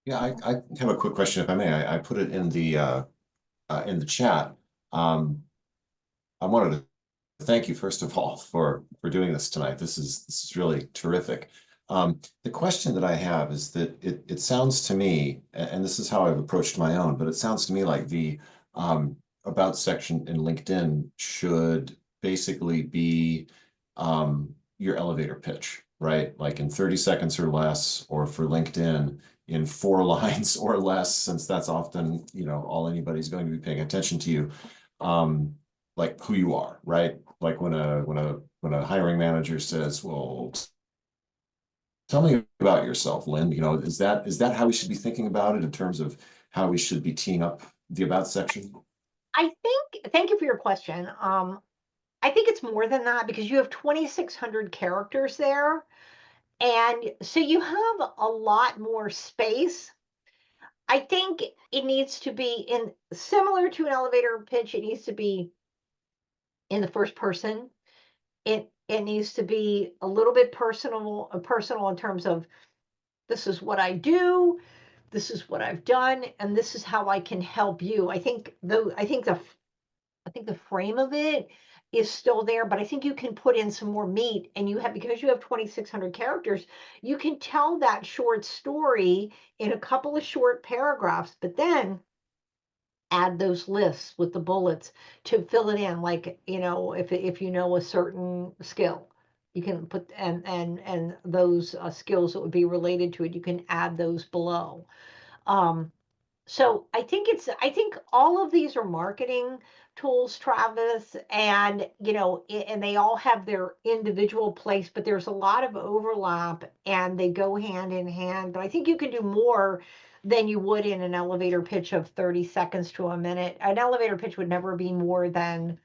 Yeah, I have a quick question if I may. I put it in the chat. Um, I wanted to thank you first of all for doing this tonight. This is really terrific. The question that I have is that it sounds to me, and this is how I've approached my own, but it sounds to me like the about section in LinkedIn should basically be your elevator pitch, right? Like in 30 seconds or less, or for LinkedIn in 4 lines or less, since that's often, all anybody's going to be paying attention to you. Um, like who you are, right? Like when a hiring manager says, "Well, tell me about yourself, Lynn," is that how we should be thinking about it in terms of how we should be teeing up the about section? I think, thank you for your question. I think it's more than that because you have 2,600 characters there. And so you have a lot more space. I think it needs to be in similar to an elevator pitch, it needs to be in the first person. It needs to be a little bit personal in terms of this is what I do, this is what I've done, and this is how I can help you. I think the frame of it is still there, but I think you can put in some more meat and you have because you have 2,600 characters, you can tell that short story in a couple of short paragraphs, but then add those lists with the bullets to fill it in like, if you know a certain skill, you can put and those skills that would be related to it, you can add those below. Um, so I think all of these are marketing tools, Travis, and and they all have their individual place, but there's a lot of overlap and they go hand in hand. But I think you can do more than you would in an elevator pitch of 30 seconds to a minute. An elevator pitch would never be more than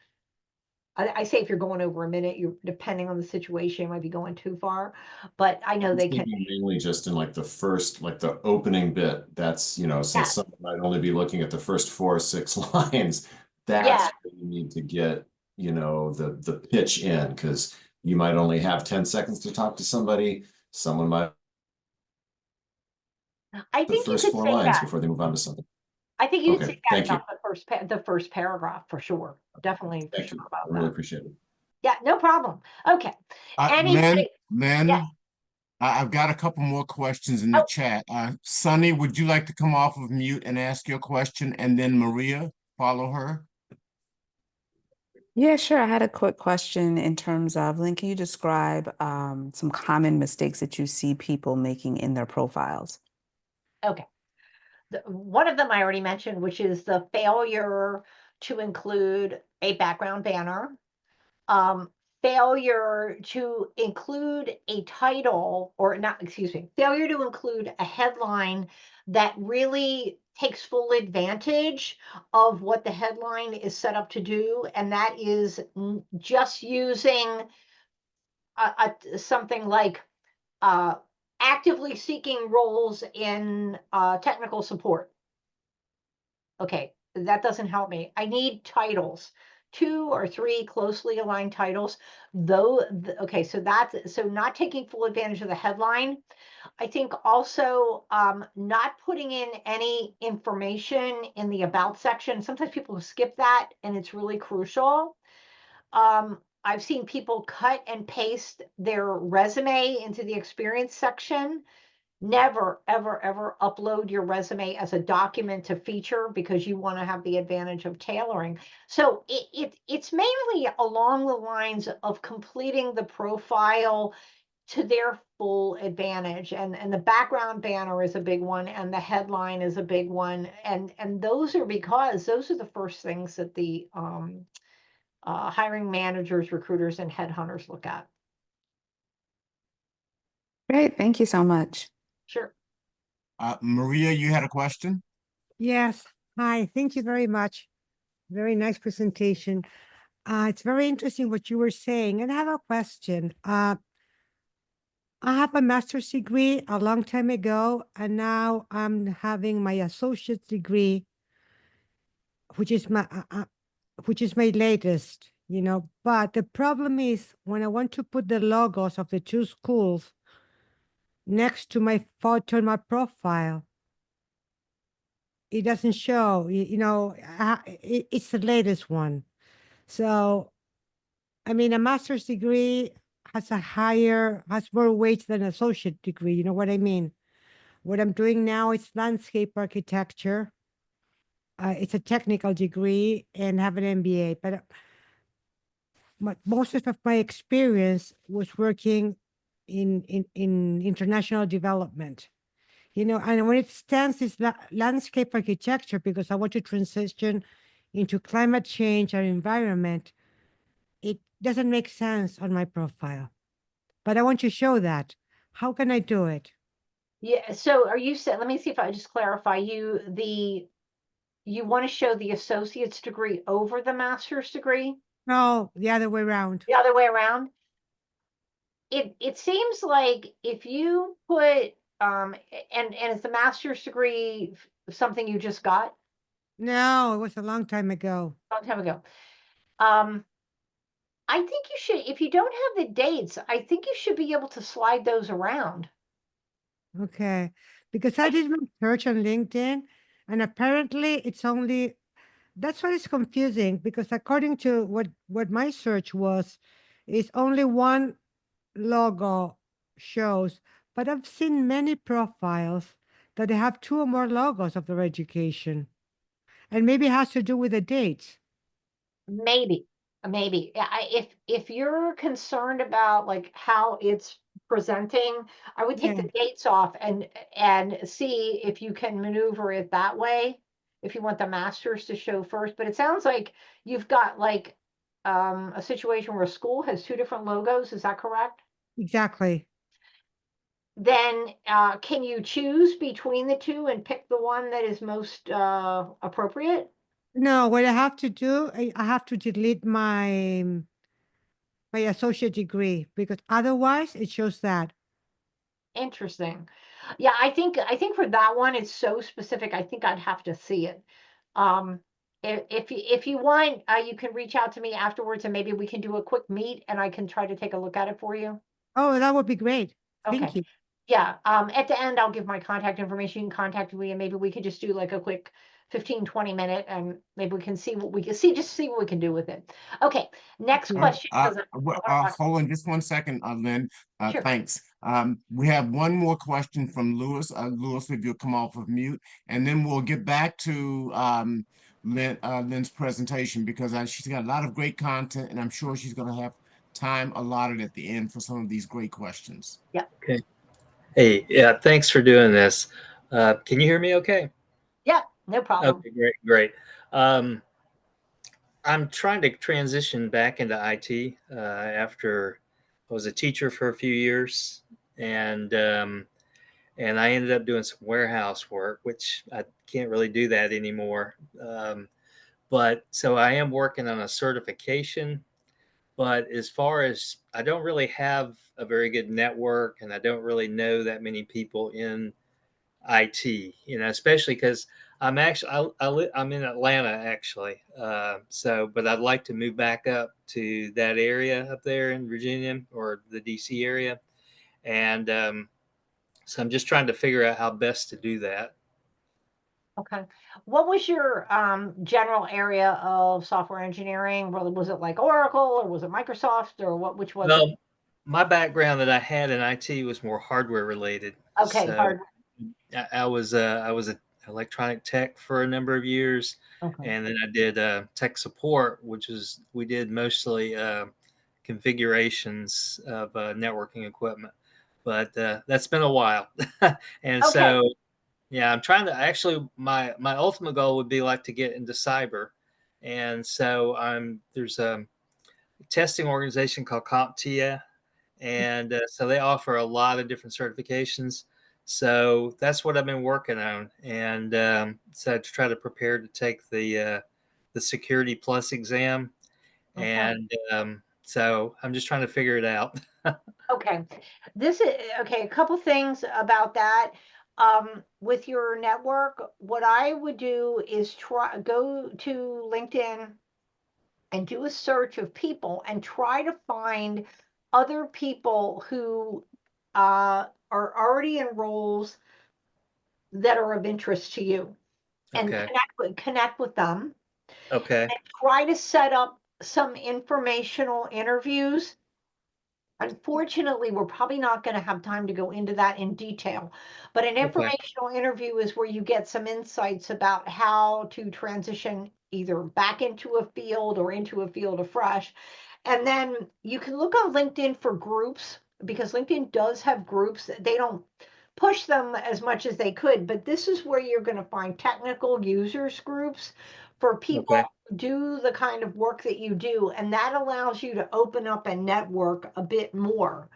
I say if you're going over a minute, you're depending on the situation, you might be going too far. But I I know was they can. thinking mainly just in like the first, like the opening bit. That's, since Yeah, someone might only be looking at the first 4 or 6 lines, that's yeah. where you need to get, the pitch in, because you might only have 10 seconds to talk to somebody. Someone might I the think you first could four say lines that. before they move on to something. I think you could Okay, say that thank about you. the first paragraph for sure. Definitely for Thank sure you. I about really that. appreciate it. Yeah, no problem. Okay. Lynn, Anybody? Yes. Lynn, I've got a couple more questions in the Oh, chat. Sunny, would you like to come off of mute and ask your question, and then Maria follow her? Yeah, sure. I had a quick question in terms of, Lynn, can you describe some common mistakes that you see people making in their profiles? okay. One of them I already mentioned, which is the failure to include a background banner. um, Failure to include a title or not, excuse me, failure to include a headline that really takes full advantage of what the headline is set up to do. And that is just using something like uh, actively seeking roles in technical support. Okay, that doesn't help me. I need titles, 2 or 3 closely aligned titles. Though, okay, so that's so not taking full advantage of the headline. I think also not putting in any information in the about section. Sometimes people skip that, and it's really crucial. I've seen people cut and paste their resume into the experience section. Never, ever, ever upload your resume as a document to feature because you want to have the advantage of tailoring. So it's mainly along the lines of completing the profile to their full advantage. And the background banner is a big one, and the headline is a big one. And those are because those are the first things that the hiring managers, recruiters, and headhunters look at. Great. Thank you so much. Sure. Maria, you had a question? Yes. Hi. Thank you very much. Very nice presentation. It's very interesting what you were saying. And I have a question. I have a master's degree a long time ago, and now I'm having my associate's degree, which is my latest, But the problem is when I want to put the logos of the two schools next to my photo in my profile, it doesn't show, it's the latest one. So, I mean, a master's degree has more weight than an associate degree. You know what I mean? What I'm doing now is landscape architecture. It's a technical degree and have an MBA, but most of my experience was working in international development. And when it stands is landscape architecture, because I want to transition into climate change and environment, it doesn't make sense on my profile. But I want to show that. How can I do it? Yeah, so are you let me see if I just clarify, you want to show the associate's degree over the master's degree? No, the other way around. The other way around? It seems like if you put and is the master's degree something you just got No, it was a long time ago. a long time ago? I think you should, if you don't have the dates, I think you should be able to slide those around. Okay. Because I did my search on LinkedIn, and apparently that's why it's confusing, because according to what my search was, is only one logo shows, but I've seen many profiles that they have two or more logos of their education. And maybe it has to do with the dates. Maybe, maybe. If you're concerned about like how it's presenting, I would take Yeah. the dates off and see if you can maneuver it that way. If you want the masters to show first, but it sounds like you've got like a situation where a school has two different logos. Is that correct? Exactly. Then can you choose between the two and pick the one that is most appropriate? No, what I have to do, I have to delete my associate degree, because otherwise it shows that. Interesting. Yeah, I think for that one, it's so specific. I think I'd have to see it. Um, if you want, you can reach out to me afterwards, and maybe we can do a quick meet, and I can try to take a look at it for you. Oh, that would be great. Thank Okay. you. Yeah. At the end, I'll give my contact information. You can contact me, and maybe we could just do like a quick 15-20 minute, and maybe we can see what we can see, just see what we can do with it. Okay. Next Yeah. question. 'Cause I wanna Hold on just one second, Lynn. Sure. Thanks. We have one more question from Lewis. Lewis, if you'll come off of mute, and then we'll get back to Lynn's presentation, because she's got a lot of great content, and I'm sure she's going to have time allotted at the end for some of these great questions. Okay. Hey, yeah, thanks for doing this. Can you hear me okay? Yeah, no problem. Okay, great. I'm trying to transition back into IT after I was a teacher for a few years, and I ended up doing some warehouse work, which I can't really do that anymore. But so I am working on a certification. But as far as I don't really have a very good network, and I don't really know that many people in IT, especially because I'm actually I'm in Atlanta actually. But I'd like to move back up to that area up there in Virginia or the DC area, and so I'm just trying to figure out how best to do that. Okay. What was your general area of software engineering? Was it like Oracle or was it Microsoft or which was it? Well, my background that I had in IT was more hardware related. Okay, So hard. I was an electronic tech for a number of years, Okay. and then I did tech support, we did mostly configurations of networking equipment. But that's been a while, and Okay. so yeah, I'm trying to actually my ultimate goal would be like to get into cyber, and so there's a testing organization called CompTIA, and so they offer a lot of different certifications. So that's what I've been working on, and so to try to prepare to take the Security Plus exam, Okay. and so I'm just trying to figure it out. Okay. This is okay. A couple things about that. With your network, what I would do is go to LinkedIn and do a search of people and try to find other people who are already in roles that are of interest to you. and Okay. connect with them. Okay. And try to set up some informational interviews. Unfortunately, we're probably not going to have time to go into that in detail, but an Okay. informational interview is where you get some insights about how to transition either back into a field or into a field afresh. And then you can look on LinkedIn for groups, because LinkedIn does have groups. They don't push them as much as they could, but this is where you're going to find technical users groups for people Okay. who do the kind of work that you do, and that allows you to open up and network a bit more.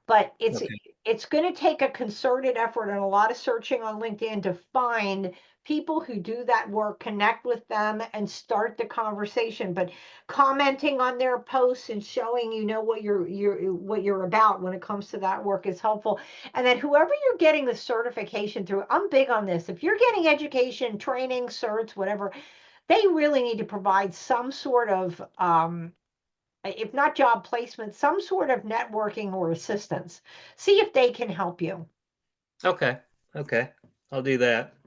But Okay. it's going to take a concerted effort and a lot of searching on LinkedIn to find people who do that work, connect with them, and start the conversation. But commenting on their posts and showing what you're about when it comes to that work is helpful. And then whoever you're getting the certification through, I'm big on this. If you're getting education, training, certs, whatever, they really need to provide some sort of if not job placement, some sort of networking or assistance. See if they can help you. Okay. Okay. I'll do that.